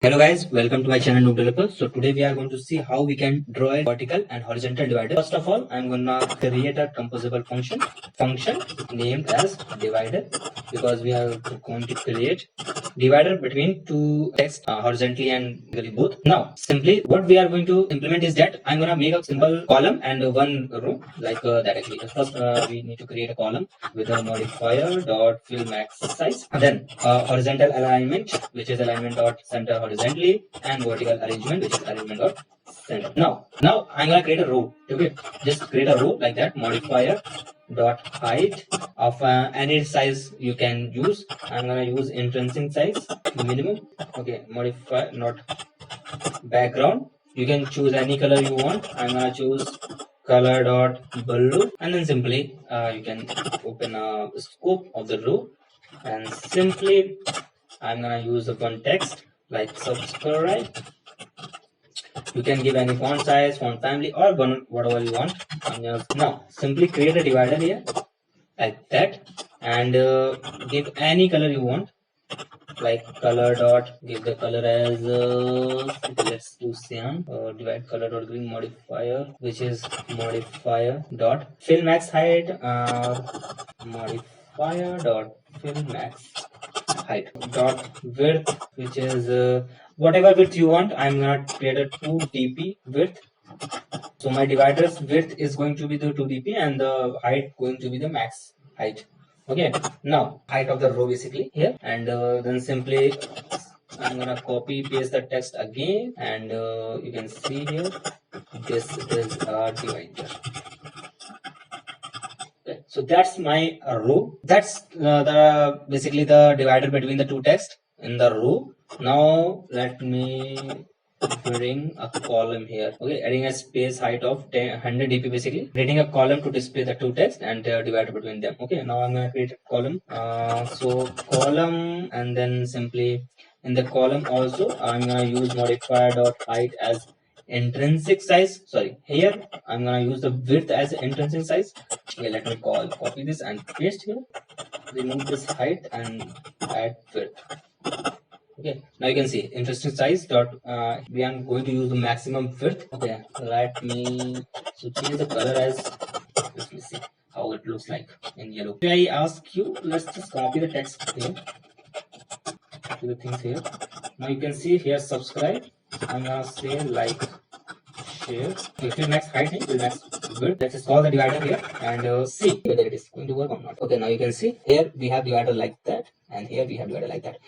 Hello guys, welcome to my channel Noob Developer. So today we are going to see how we can draw a vertical and horizontal divider. First of all, I'm gonna create a composable function named as divider, because we are going to create divider between two text horizontally and vertically both. Now simply what we are going to implement is that I'm gonna make a simple column and one row like that actually. First we need to create a column with a modifier dot fill max size, and then horizontal alignment, which is alignment dot center horizontally, and vertical arrangement, which is arrangement dot center. Now I'm gonna create a row. Okay, just create a row like that. Modifier dot height of any size you can use. I'm gonna use intrinsic size minimum. Okay, modify not background. You can choose any color you want. I'm gonna choose color dot blue, and then simply you can open a scope of the row, and simply I'm gonna use the one text like subscribe. You can give any font size, font family, or whatever you want. Now simply create a divider here like that, and give any color you want, like color dot, give the color as let's do cyan, divide color dot green modifier, which is modifier dot fill max height, modifier dot fill max height dot width, which is whatever width you want. I'm gonna create a 2dp width. So my divider's width is going to be the 2dp and the height going to be the max height. Okay, now height of the row basically here, and then simply I'm gonna copy paste the text again, and you can see here this is a divider. Okay, so that's my row. That's the basically the divider between the two text in the row. Now let me bring a column here. Okay, adding a space height of 100 dp, basically creating a column to display the two text and divider between them. Okay, now I'm gonna create a column. So column, and then simply in the column also I'm gonna use modifier dot height as intrinsic size. Sorry, here I'm gonna use the width as intrinsic size. Okay, let me copy this and paste here. Remove this height and add width. Okay, now you can see interesting size dot we are going to use the maximum width. Okay, let me change the color as, let me see how it looks like in yellow. If I ask you, let's just copy the text here, copy the things here. Now you can see here subscribe. I'm gonna say like, share. Okay, fill max height, fill max width. Let's just call the divider here and see whether it is going to work or not. Okay, now you can see here we have divider like that, and here we have divider like that.